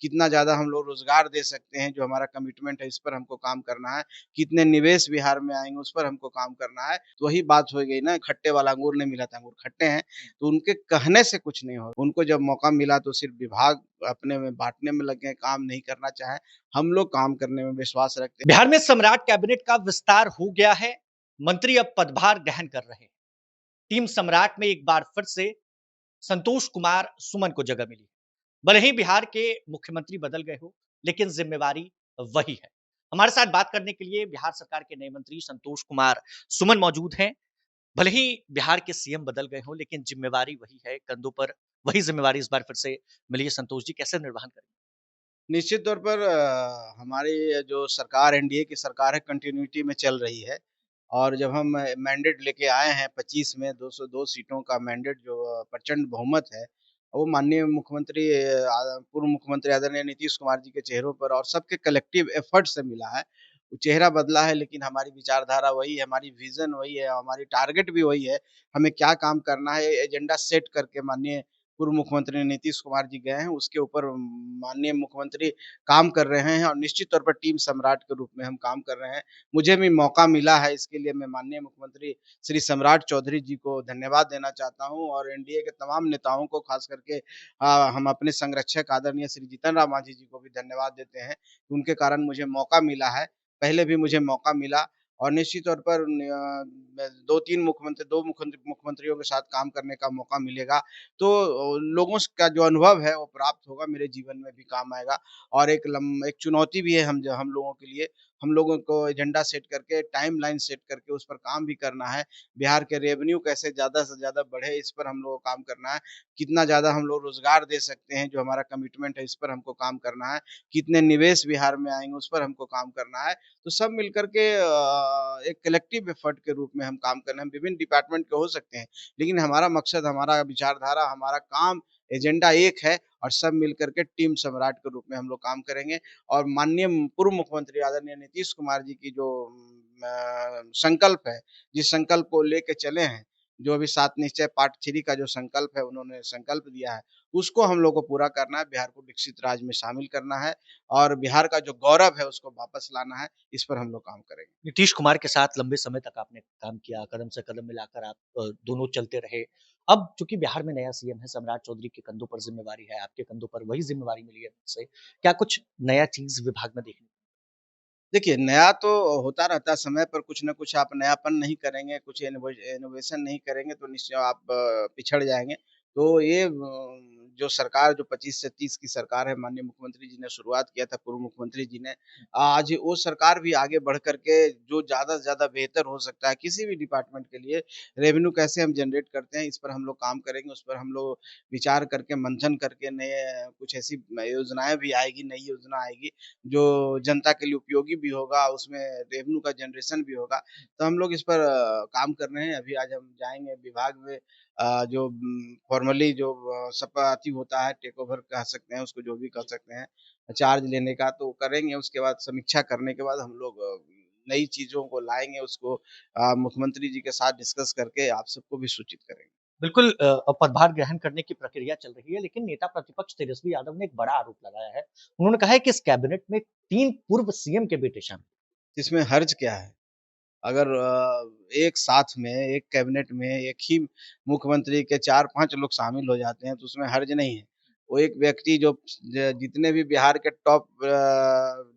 कितना ज़्यादा हम लोग रोज़गार दे सकते हैं, जो हमारा कमिटमेंट है इस पर हमको काम करना है, कितने निवेश बिहार में आएँगे उस पर हमको काम करना है। तो वही बात हो गई ना, खट्टे वाला अंगूर नहीं मिला था, अंगूर खट्टे हैं, तो उनके कहने से कुछ नहीं होगा। उनको जब मौका मिला तो सिर्फ़ विभाग अपने में बाँटने में लगे हैं, काम नहीं करना चाहे। हम लोग काम करने में विश्वास रखते हैं। बिहार में सम्राट कैबिनेट का विस्तार हो गया है। मंत्री अब पदभार ग्रहण कर रहे हैं। टीम सम्राट में एक बार फिर से संतोष कुमार सुमन को जगह मिली। भले ही बिहार के मुख्यमंत्री बदल गए हो, लेकिन जिम्मेवारी वही है। हमारे साथ बात करने के लिए बिहार सरकार के नए मंत्री संतोष कुमार सुमन मौजूद हैं। भले ही बिहार के सीएम बदल गए हो, लेकिन जिम्मेवारी वही है, कंधों पर वही जिम्मेवारी इस बार फिर से मिली है। संतोष जी कैसे निर्वहन करेंगे? निश्चित तौर पर हमारी जो सरकार एनडीए की सरकार है कंटिन्यूटी में चल रही है और जब हम मैंडेट लेके आए हैं 25 में 202 सीटों का मैंडेट जो प्रचंड बहुमत है, वो माननीय मुख्यमंत्री पूर्व मुख्यमंत्री आदरणीय नीतीश कुमार जी के चेहरों पर और सबके कलेक्टिव एफर्ट से मिला है। वो चेहरा बदला है लेकिन हमारी विचारधारा वही है, हमारी विज़न वही है, हमारी टारगेट भी वही है। हमें क्या काम करना है एजेंडा सेट करके माननीय पूर्व मुख्यमंत्री नीतीश कुमार जी गए हैं, उसके ऊपर माननीय मुख्यमंत्री काम कर रहे हैं और निश्चित तौर पर टीम सम्राट के रूप में हम काम कर रहे हैं। मुझे भी मौका मिला है, इसके लिए मैं माननीय मुख्यमंत्री श्री सम्राट चौधरी जी को धन्यवाद देना चाहता हूँ और एनडीए के तमाम नेताओं को खास करके हम अपने संरक्षक आदरणीय श्री जीतन राम मांझी जी को भी धन्यवाद देते हैं, कि उनके कारण मुझे मौका मिला है। पहले भी मुझे मौका मिला और निश्चित तौर पर 2-3 मुख्यमंत्रियों के साथ काम करने का मौका मिलेगा, तो लोगों स का जो अनुभव है वो प्राप्त होगा, मेरे जीवन में भी काम आएगा और एक चुनौती भी है हम लोगों के लिए। हम लोगों को एजेंडा सेट करके, टाइमलाइन सेट करके उस पर काम भी करना है। बिहार के रेवेन्यू कैसे ज़्यादा से ज़्यादा बढ़े, इस पर हम लोगों को काम करना है। कितना ज़्यादा हम लोग रोज़गार दे सकते हैं, जो हमारा कमिटमेंट है, इस पर हमको काम करना है। कितने निवेश बिहार में आएँगे, उस पर हमको काम करना है। तो सब मिलकर के एक कलेक्टिव एफर्ट के रूप में हम काम कर रहे हैं। हम विभिन्न डिपार्टमेंट के हो सकते हैं, लेकिन हमारा मकसद, हमारा विचारधारा, हमारा काम, एजेंडा एक है और सब मिलकर के टीम सम्राट के रूप में हम लोग काम करेंगे और माननीय पूर्व मुख्यमंत्री आदरणीय नीतीश कुमार जी की जो संकल्प है, जिस संकल्प को लेके चले हैं, जो अभी 7 निश्चय पार्ट 3 का जो संकल्प है, उन्होंने संकल्प दिया है, उसको हम लोग को पूरा करना है, बिहार को विकसित राज्य में शामिल करना है और बिहार का जो गौरव है, उसको वापस लाना है, इस पर हम लोग काम करेंगे। नीतीश कुमार के साथ लंबे समय तक आपने काम किया, कदम से कदम मिलाकर आप दोनों चलते रहे। अब चूँकि बिहार में नया सीएम है, सम्राट चौधरी के कंधों पर ज़िम्मेवारी है, आपके कंधों पर वही ज़िम्मेवारी मिली है से। क्या कुछ नया चीज़ विभाग में देखने? देखिए, नया तो होता रहता है, समय पर कुछ न कुछ आप नयापन नहीं करेंगे, कुछ इनोवेशन नहीं करेंगे तो निश्चय आप पिछड़ जाएँगे। तो ये जो सरकार जो 25 से 30 की सरकार है, माननीय मुख्यमंत्री जी ने शुरुआत किया था, पूर्व मुख्यमंत्री जी ने, आज वो सरकार भी आगे बढ़ कर के जो ज़्यादा से ज़्यादा बेहतर हो सकता है, किसी भी डिपार्टमेंट के लिए, रेवेन्यू कैसे हम जनरेट करते हैं, इस पर हम लोग काम करेंगे, उस पर हम लोग विचार करके, मंथन करके नए कुछ ऐसी योजनाएँ भी आएगी, नई योजना आएगी जो जनता के लिए उपयोगी भी होगा, उसमें रेवेन्यू का जनरेशन भी होगा। तो हम लोग इस पर काम कर रहे हैं। अभी आज हम जाएँगे विभाग में जो फॉर्मली जो शपथी होता है, टेक ओवर कह सकते हैं उसको, जो भी कह सकते हैं, चार्ज लेने का तो करेंगे। उसके बाद समीक्षा करने के बाद हम लोग नई चीज़ों को लाएँगे, उसको मुख्यमंत्री जी के साथ डिस्कस करके आप सबको भी सूचित करेंगे। बिल्कुल पदभार ग्रहण करने की प्रक्रिया चल रही है, लेकिन नेता प्रतिपक्ष तेजस्वी यादव ने एक बड़ा आरोप लगाया है। उन्होंने कहा है कि इस कैबिनेट में 3 पूर्व सीएम के बेटे शामिल। इसमें हर्ज क्या है? अगर एक साथ में, एक कैबिनेट में एक ही मुख्यमंत्री के 4-5 लोग शामिल हो जाते हैं, तो उसमें हर्ज नहीं है। वो एक व्यक्ति जो जितने भी बिहार के टॉप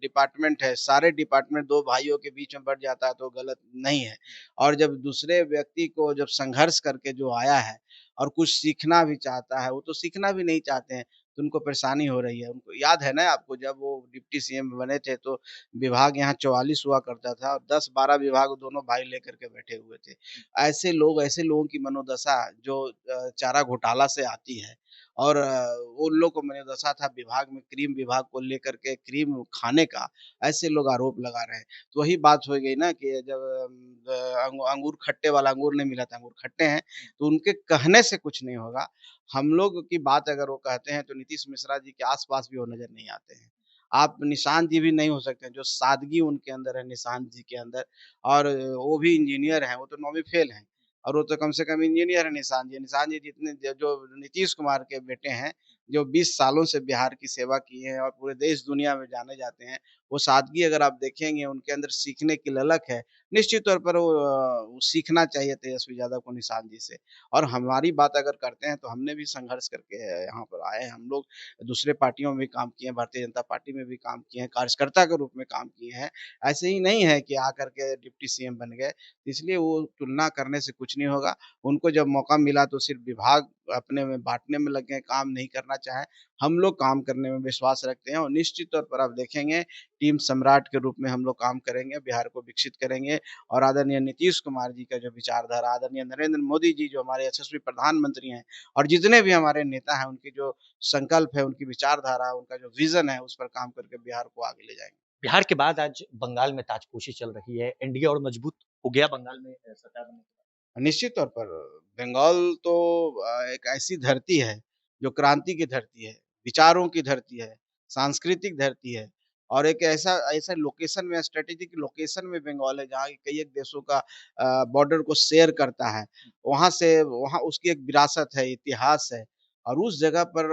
डिपार्टमेंट है, सारे डिपार्टमेंट 2 भाइयों के बीच में बँट जाता है, तो गलत नहीं है। और जब दूसरे व्यक्ति को जब संघर्ष करके जो आया है और कुछ सीखना भी चाहता है, वो तो सीखना भी नहीं चाहते हैं, तो उनको परेशानी हो रही है। उनको याद है ना आपको, जब वो डिप्टी सीएम बने थे, तो विभाग यहाँ 44 हुआ करता था और 10-12 विभाग दोनों भाई लेकर के बैठे हुए थे। ऐसे लोगों की मनोदशा जो चारा घोटाला से आती है और उन लोग को मनोदशा था विभाग में क्रीम विभाग को लेकर के क्रीम खाने का, ऐसे लोग आरोप लगा रहे हैं। तो वही बात हो गई ना कि जब अंगूर खट्टे वाला अंगूर नहीं मिला था, अंगूर खट्टे हैं, तो उनके कहने से कुछ नहीं होगा। हम लोग की बात अगर वो कहते हैं तो नीतीश मिश्रा जी के आस-पास भी वो नज़र नहीं आते हैं। आप निशांत जी भी नहीं हो सकते हैं, जो सादगी उनके अंदर है निशांत जी के अंदर और वो भी इंजीनियर हैं, वो तो 9वीं फेल हैं और वो तो कम से कम इंजीनियर है निशांत जी। निशांत जी जितने ज जो नीतीश कुमार के बेटे हैं, जो 20 सालों से बिहार की सेवा किए हैं और पूरे देश दुनिया में जाने जाते हैं, वो सादगी अगर आप देखेंगे, उनके अंदर सीखने की ललक है। निश्चित तौर पर वो सीखना चाहिए तेजस्वी यादव को निषाद जी से। और हमारी बात अगर करते हैं तो हमने भी संघर्ष करके यहाँ पर आए हैं। हम लोग दूसरे पार्टियों में भी काम किए हैं, भारतीय जनता पार्टी में भी काम किए हैं, कार्यकर्ता के रूप में काम किए हैं। ऐसे ही नहीं है कि आकर के डिप्टी सीएम बन गए, इसलिए वो तुलना करने से कुछ नहीं होगा। उनको जब मौका मिला तो सिर्फ़ विभाग अपने में बाँटने में लग गए, काम नहीं करना चाहे। हम लोग काम करने में विश्वास रखते हैं और निश्चित तौर पर आप देखेंगे टीम सम्राट के रूप में हम लोग काम करेंगे, बिहार को विकसित करेंगे और आदरणीय नीतीश कुमार जी का जो विचारधारा, आदरणीय नरेंद्र मोदी जी जो हमारे यशस्वी प्रधानमंत्री हैं और जितने भी हमारे नेता हैं, उनकी जो संकल्प है, उनकी विचारधारा, उनका जो विज़न है, उस पर काम करके बिहार को आगे ले जाएँगे। बिहार के बाद आज बंगाल में ताजपोशी चल रही है। एनडीए और मजबूत हो गया बंगाल में सरकार बनने के निश्चित तौर पर बंगाल तो एक ऐसी धरती है, जो क्रांति की धरती है, विचारों की धरती है, सांस्कृतिक धरती है और एक ऐसा ऐसा लोकेशन में स्ट्रैटेजिक लोकेशन में बंगाल है, जहाँ कई एक देशों का बॉर्डर को शेयर करता है। वहाँ उसकी एक विरासत है, इतिहास है और उस जगह पर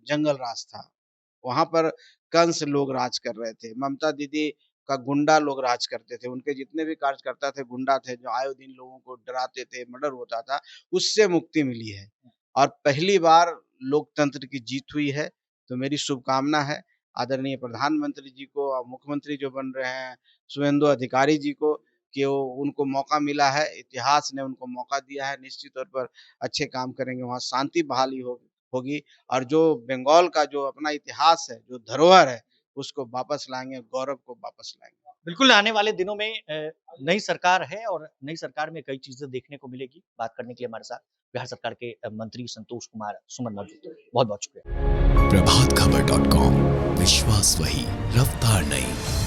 जंगल राज था। वहाँ पर कंस लोग राज कर रहे थे। ममता दीदी का गुंडा लोग राज करते थे। उनके जितने भी कार्यकर्ता थे, गुंडा थे, जो आए दिन लोगों को डराते थे, मर्डर होता था, उससे मुक्ति मिली है। और पहली बार लोकतंत्र की जीत हुई है, तो मेरी शुभकामना है आदरणीय प्रधानमंत्री जी को और मुख्यमंत्री जो बन रहे हैं, शुभेंदु अधिकारी जी को कि वो उनको मौका मिला है, इतिहास ने उनको मौका दिया है, निश्चित तौर पर अच्छे काम करेंगे, वहाँ शांति बहाली होगी और जो बंगाल का जो अपना इतिहास है, जो धरोहर है, उसको वापस लाएँगे, गौरव को वापस लाएँगे। बिल्कुल, आने वाले दिनों में नई सरकार है और नई सरकार में कई चीज़ें देखने को मिलेगी। बात करने के लिए हमारे साथ बिहार सरकार के मंत्री संतोष कुमार सुमन मौजूद थे। बहुत-बहुत शुक्रिया। प्रभात खबर .com, विश्वास वही, रफ्तार नहीं।